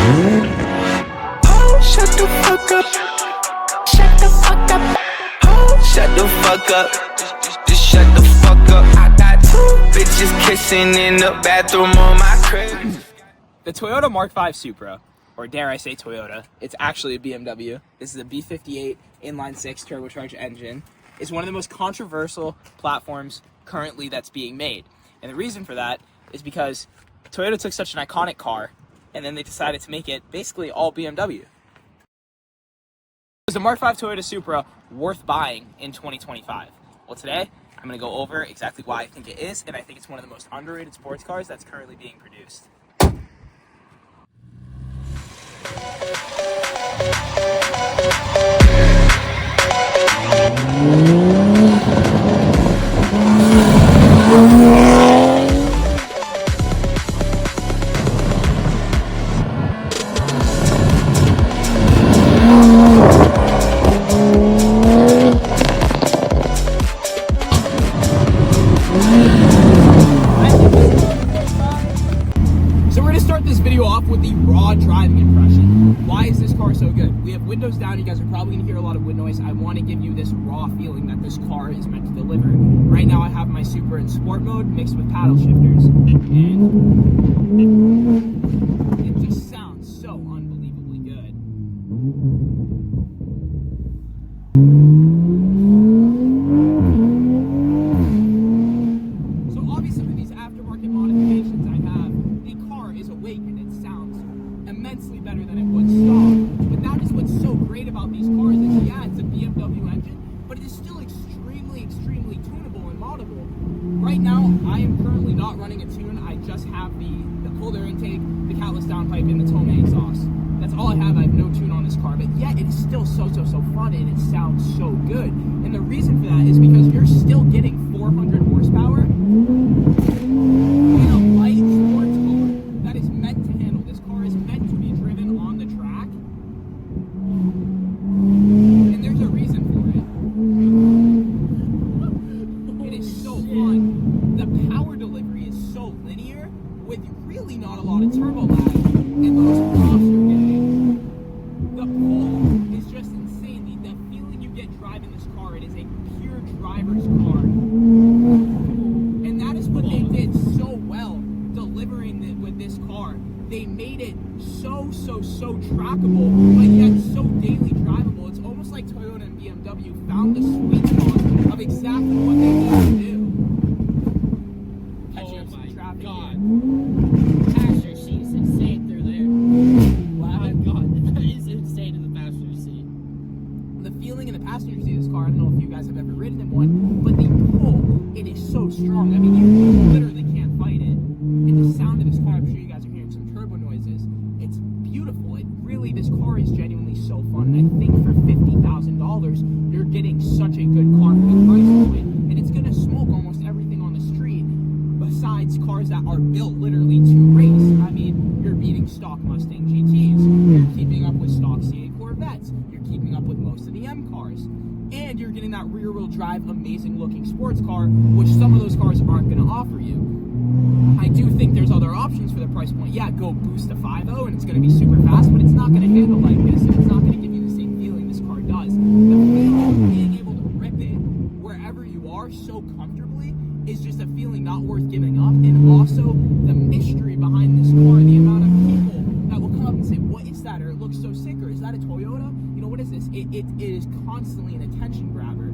Oh, shut the fuck up. Shut the fuck up. Oh, shut the fuck up. Just shut the fuck up. I got two bitches kissing in the bathroom on my crib. The Toyota Mark 5 Supra, or dare I say Toyota, it's actually a BMW. This is a B58 inline-6 turbocharged engine. It's one of the most controversial platforms currently that's being made. And the reason for that is because Toyota took such an iconic car and then they decided to make it basically all BMW. Is the Mark 5 Toyota Supra worth buying in 2025? Well, today I'm going to go over exactly why I think it is, and I think it's one of the most underrated sports cars that's currently being produced. So we're going to start this video off with the raw driving impression. Why is this car so good? We have windows down. You guys are probably going to hear a lot of wind noise. I want to give you this raw feeling that this car is meant to deliver. Right now I have my Supra in sport mode mixed with paddle shifters. And it just sounds so unbelievably good. So obviously with these aftermarket modifications I have, the car is awake and it sounds immensely better than it would stock. But that is what's so great about these cars is, yeah, it's a BMW engine, but it is still extremely tunable and moddable. Right now, I am currently not running a tune. I just have the cold air intake, the catless downpipe, and the Tomei exhaust. That's all I have. I have no tune on this car, but yet it is still so fun and it sounds so good. And the reason for that is because you're still getting 400 horsepower in a light sports car that is meant to handle. This car is meant to be driven on the track, and there's a reason for it. It is so fun. The power delivery is so linear with really not a lot of turbo lag, and those props you're getting, the pull is just insane. The feeling you get driving this car, it is a pure driver's car. And that is what they did so well delivering with this car. They made it so trackable, but yet so daily drivable. It's almost like Toyota and BMW found the sweet spot of exactly what they need to do. Oh my traffic god. here. Passenger seat is insane through there. Wow, my god, that is insane in the passenger seat. The feeling in the passenger seat of this car, I don't know if you guys have ever ridden in one, but the pull, it is so strong. I mean, you literally can't fight it. And the sound of this car, I'm sure you guys are hearing some turbo noises. It's beautiful. This car is genuinely so fun. And I think for $50,000, you're getting such a good car for the price point. And it's going to smoke almost everything on the street besides cars that are built literally to race. I mean, you're beating stock Mustang GTs. You're keeping up with stock C8 Corvettes. You're keeping up with most of the M cars. And you're getting that rear-wheel drive, amazing-looking sports car, which some of those cars aren't going to offer you. I do think there's other options for the price point. Yeah, go boost a 5.0 and it's going to be super fast, but it's not going to handle like this, and it's not going to give you the same feeling this car does. The feeling of being able to rip it wherever you are so comfortably is just a feeling not worth giving up. And also the mystery behind this car, the amount of people that will come up and say, what is that? Or it looks so sick, or is that a Toyota? You know, what is this? It is constantly an attention grabber,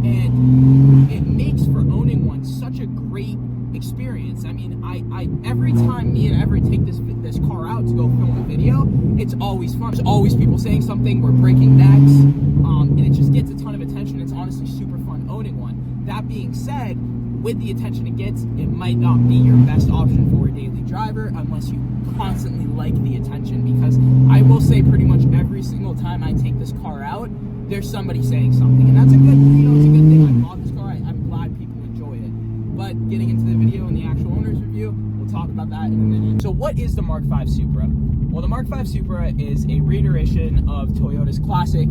and it makes for owning one such a great experience. I mean, I every time me and Everett take this car out to go film a video, it's always fun. There's always people saying something, we're breaking necks, and it just gets a ton of attention. It's honestly super fun owning one. That being said, with the attention it gets, it might not be your best option for a daily driver unless you constantly like the attention, because I will say pretty much every single time I take this car out, there's somebody saying something, and that's a good, it's a good thing. I bought this car. I'm glad people enjoy it. But getting into the video and the actual owner's review, we'll talk about that in a minute. So what is the Mark 5 Supra? Well, the Mark 5 Supra is a reiteration of Toyota's classic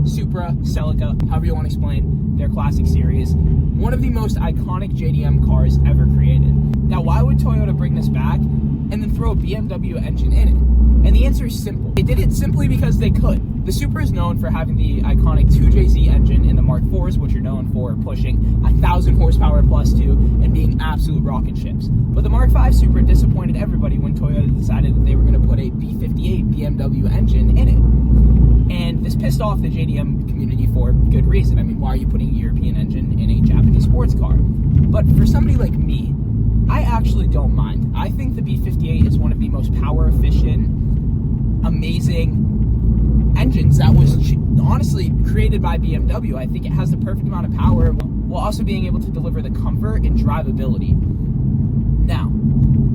Supra, Celica, however you want to explain their classic series. One of the most iconic JDM cars ever created. Now, why would Toyota bring this back? and then throw a BMW engine in it? And the answer is simple. They did it simply because they could. The Supra is known for having the iconic 2JZ engine in the Mark IVs, which are known for pushing 1,000 horsepower plus 2 and being absolute rocket ships. But the Mark V Supra disappointed everybody when Toyota decided that they were going to put a B58 BMW engine in it. And this pissed off the JDM community for good reason. I mean, why are you putting a European engine in a Japanese sports car? But for somebody like me, I actually don't mind. I think the B58 is one of the most power efficient, amazing engines that was honestly created by BMW. I think it has the perfect amount of power while also being able to deliver the comfort and drivability. Now,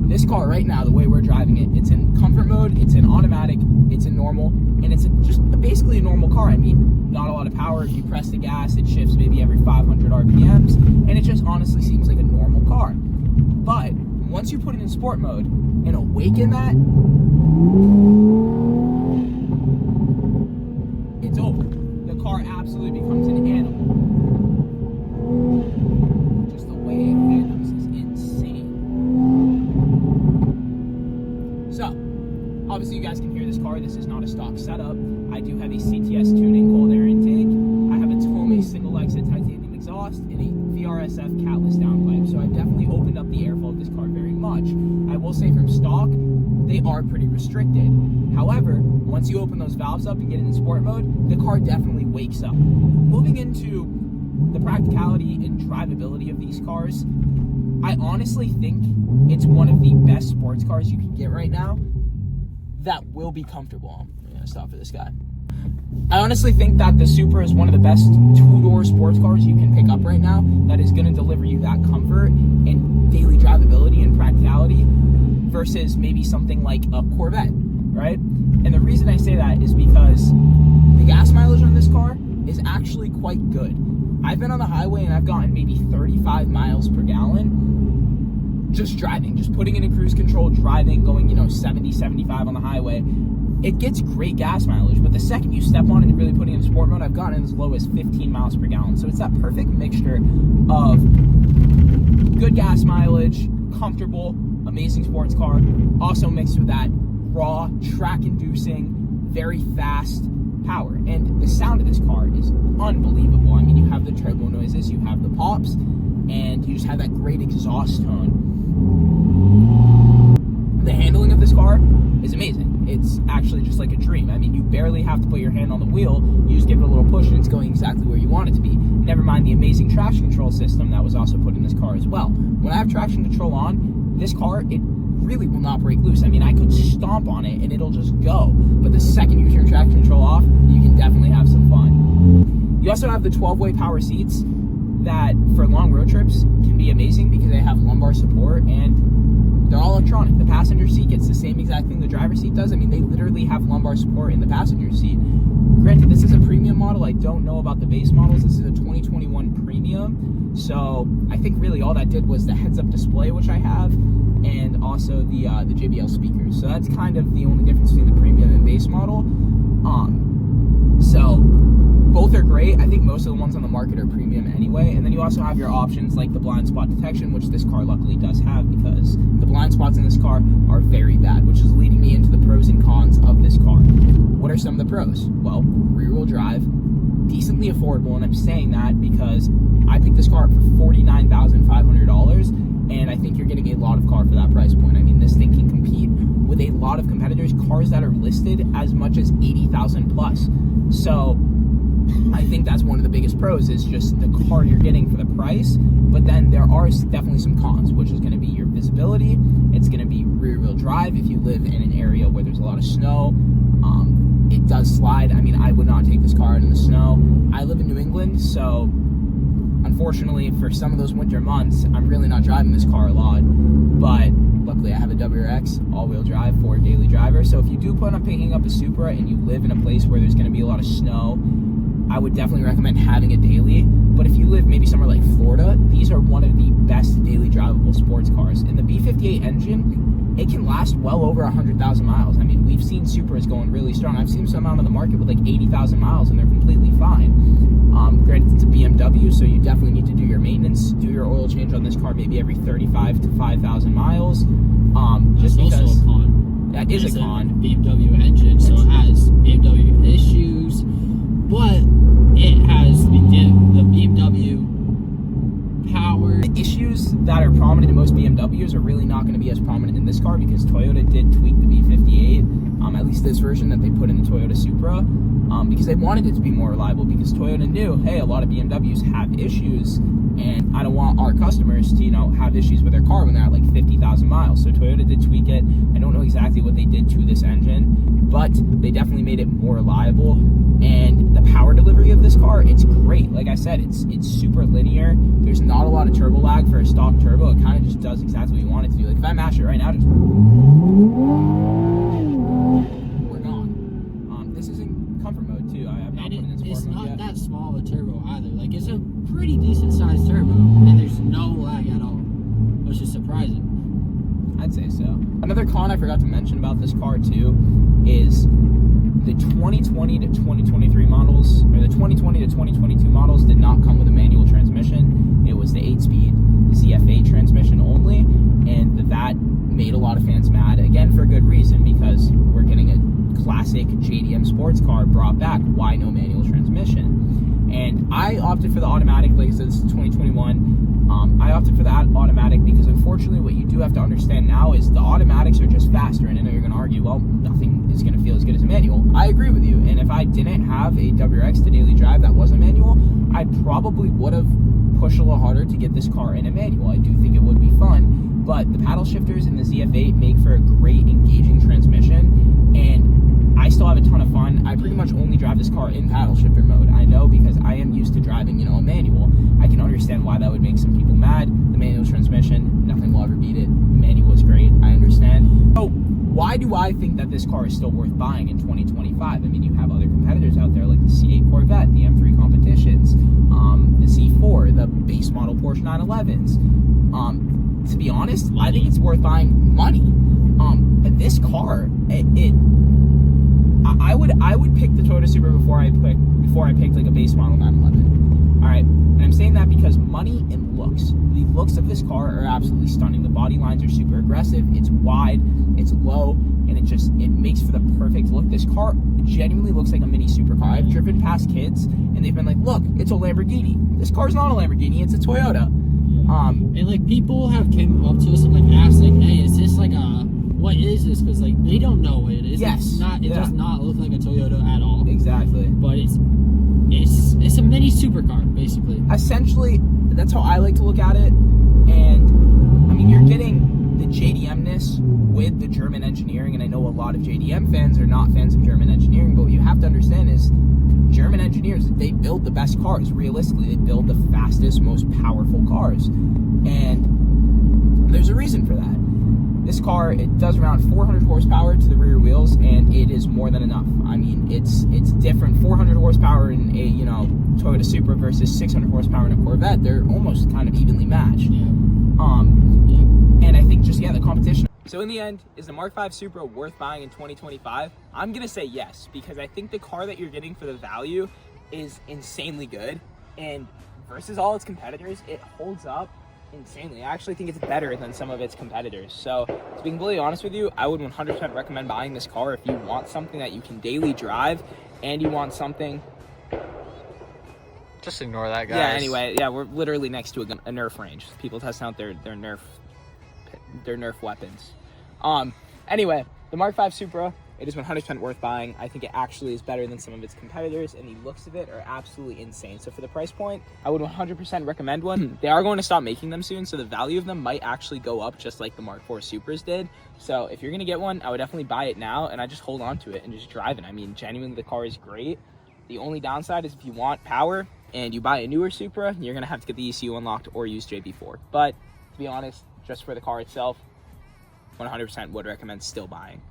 this car right now, the way we're driving it, it's in comfort mode, it's in automatic, it's in normal, and it's just basically a normal car. I mean, not a lot of power. If you press the gas, it shifts maybe every 500 RPMs, and it just honestly seems like a normal car. But once you put it in sport mode and awaken that, it's over. The car absolutely becomes an animal. Just the way it handles is insane. So, obviously you guys can hear this car. This is not a stock setup. I do have a CTS tuning cold air intake. I have a Tome single exit titanium exhaust and a VRSF catless downpipe. So I've definitely opened up the airflow of this car very much. I will say from stock, they are pretty restricted. However, once you open those valves up and get it in sport mode, the car definitely wakes up. Moving into the practicality and drivability of these cars, I honestly think it's one of the best sports cars you can get right now that will be comfortable. I'm gonna stop for this guy. I honestly think that the Supra is one of the best two-door sports cars you can pick up right now that is going to deliver you that comfort and daily drivability and practicality versus maybe something like a Corvette, right? And the reason I say that is because the gas mileage on this car is actually quite good. I've been on the highway and I've gotten maybe 35 miles per gallon just driving, just putting it in cruise control, driving, going, 70, 75 on the highway. It gets great gas mileage, but the second you step on it and really put it in sport mode, I've gotten as low as 15 miles per gallon. So it's that perfect mixture of good gas mileage, comfortable, amazing sports car, also mixed with that raw, track-inducing, very fast power. And the sound of this car is unbelievable. I mean, you have the turbo noises, you have the pops, and you just have that great exhaust tone. The handling of this car is amazing. It's actually just like a dream. I mean, you barely have to put your hand on the wheel. You just give it a little push and it's going exactly where you want it to be. Never mind the amazing traction control system that was also put in this car as well. When I have traction control on, this car, it really will not break loose. I mean, I could stomp on it and it'll just go. But the second you turn traction control off, you can definitely have some fun. You also have the 12-way power seats that for long road trips can be amazing because they have lumbar support and they're all electronic. The passenger seat gets the same exact thing the driver's seat does. I mean, they literally have lumbar support in the passenger seat. Granted, this is a premium model. I don't know about the base models. This is a 2021 premium. So I think really all that did was the heads-up display, which I have, and also the JBL speakers. So that's kind of the only difference between the premium and base model. So both are great. I think most of the ones on the market are premium anyway. And then you also have your options like the blind spot detection, which this car luckily does have because the blind spots in this car are very bad, which is leading me into the pros and cons of this car. What are some of the pros? Well, rear-wheel drive, decently affordable, and I'm saying that because I picked this car up for $49,500, and I think you're getting a lot of car for that price point. I mean, this thing can compete with a lot of competitors, cars that are listed as much as $80,000 plus. So I think that's one of the biggest pros is just the car you're getting for the price. But then there are definitely some cons, which is going to be your visibility. It's going to be rear-wheel drive if you live in an area where there's a lot of snow. It does slide. I mean, I would not take this car out in the snow. I live in New England, so unfortunately for some of those winter months, I'm really not driving this car a lot. But luckily I have a WRX all-wheel drive for a daily driver. So if you do plan on picking up a Supra and you live in a place where there's going to be a lot of snow, I would definitely recommend having a daily. But if you live maybe somewhere like Florida, these are one of the best daily drivable sports cars. And the B58 engine, it can last well over 100,000 miles. I mean, we've seen Supras going really strong. I've seen some out on the market with like 80,000 miles, and they're completely fine. Granted, it's a BMW, so you definitely need to do your maintenance, do your oil change on this car maybe every 35 to 5,000 miles. Just That's because also a con. that is It's a con. BMW engine, so it has BMW issues, but it has the BMW power. The issues that are prominent in most BMWs are really not going to be as prominent in this car because Toyota did tweak the B58, at least this version that they put in the Toyota Supra, because they wanted it to be more reliable, because Toyota knew, hey, a lot of BMWs have issues, and I don't want our customers to, have issues with their car when they're at like 50,000 miles. So Toyota did tweak it. I don't know exactly what they did to this engine, but they definitely made it more reliable. And the power delivery of this car, it's great. Like I said, it's super linear. There's not a lot of turbo lag for a stock turbo. It kind of just does exactly what you want it to do. Like if I mash it right now, just we're gone. This is in comfort mode too. I have not put it in sport It's mode not yet. that small a turbo either. Like, it's a pretty decent sized turbo, and there's no lag at all, which is surprising. I'd say so. Another con I forgot to mention about this car too is the 2020 to 2023 models, or the 2020 to 2022 models, did not come with a manual transmission. It was the 8-speed ZF8 transmission only, and that made a lot of fans mad, again, for a good reason, because we're getting a classic JDM sports car brought back. Why no manual transmission? And I opted for the automatic. Like I said, this is 2021. I opted for that automatic because, unfortunately, what you do have to understand now is the automatics are just faster. And I know you're going to argue, well, nothing is going to feel as good as a manual. I agree with you. And if I didn't have a WRX to daily drive that was a manual, I probably would have pushed a little harder to get this car in a manual. I do think it would be fun. But the paddle shifters in the ZF8 make for a great, engaging transmission. And I still have a ton of fun. I pretty much only drive this car in paddle shifter mode. I know, because I am used to driving, a manual. I can understand why that would make some people mad. The manual transmission, nothing will ever beat it. Manual is great. I understand. So why do I think that this car is still worth buying in 2025? I mean, you have other competitors out there like the C8 Corvette, the M3 Competitions, the C4, the base model Porsche 911s. To be honest, I think it's worth buying money. This car, I would pick the Toyota Supra before I picked like a base model 911. All right, and I'm saying that because money and looks. The looks of this car are absolutely stunning. The body lines are super aggressive. It's wide, it's low, and it makes for the perfect look. This car genuinely looks like a mini supercar. I've driven past kids, and they've been like, "Look, it's a Lamborghini." This car's not a Lamborghini; it's a Toyota. And like, people have came up to us and like asked, like, "Hey, is this like what is this?" Because like they don't know what it is. Yes. It does not look like a Toyota at all. Exactly. But it's a mini supercar basically. Essentially, that's how I like to look at it. And I mean, you're getting the JDM-ness with the German engineering, and I know a lot of JDM fans are not fans of German engineering, but what you have to understand is German engineers, they build the best cars. Realistically, they build the fastest, most powerful cars, and there's a reason for that. This car, it does around 400 horsepower to the rear wheels, and it is more than enough. I mean, it's different. 400 horsepower in a Toyota Supra versus 600 horsepower in a Corvette. They're almost kind of evenly matched. Yeah. And I think just the competition. So in the end, is the Mark 5 Supra worth buying in 2025? I'm gonna say yes, because I think the car that you're getting for the value is insanely good, and versus all its competitors, it holds up insanely. I actually think it's better than some of its competitors. So to be completely honest with you, I would 100% recommend buying this car if you want something that you can daily drive, and you want something. Just ignore that, guys. Yeah. Anyway, yeah, we're literally next to a Nerf range. People testing out their Nerf weapons. Anyway, the Mark 5 Supra, it is 100% worth buying. I think it actually is better than some of its competitors, and the looks of it are absolutely insane. So for the price point, I would 100% recommend one. They are going to stop making them soon, so the value of them might actually go up just like the Mark 4 Supras did. So if you're going to get one, I would definitely buy it now, and I just hold on to it and just drive it. I mean, genuinely, the car is great. The only downside is if you want power and you buy a newer Supra, you're going to have to get the ECU unlocked or use JB4. But to be honest, just for the car itself, 100% would recommend still buying.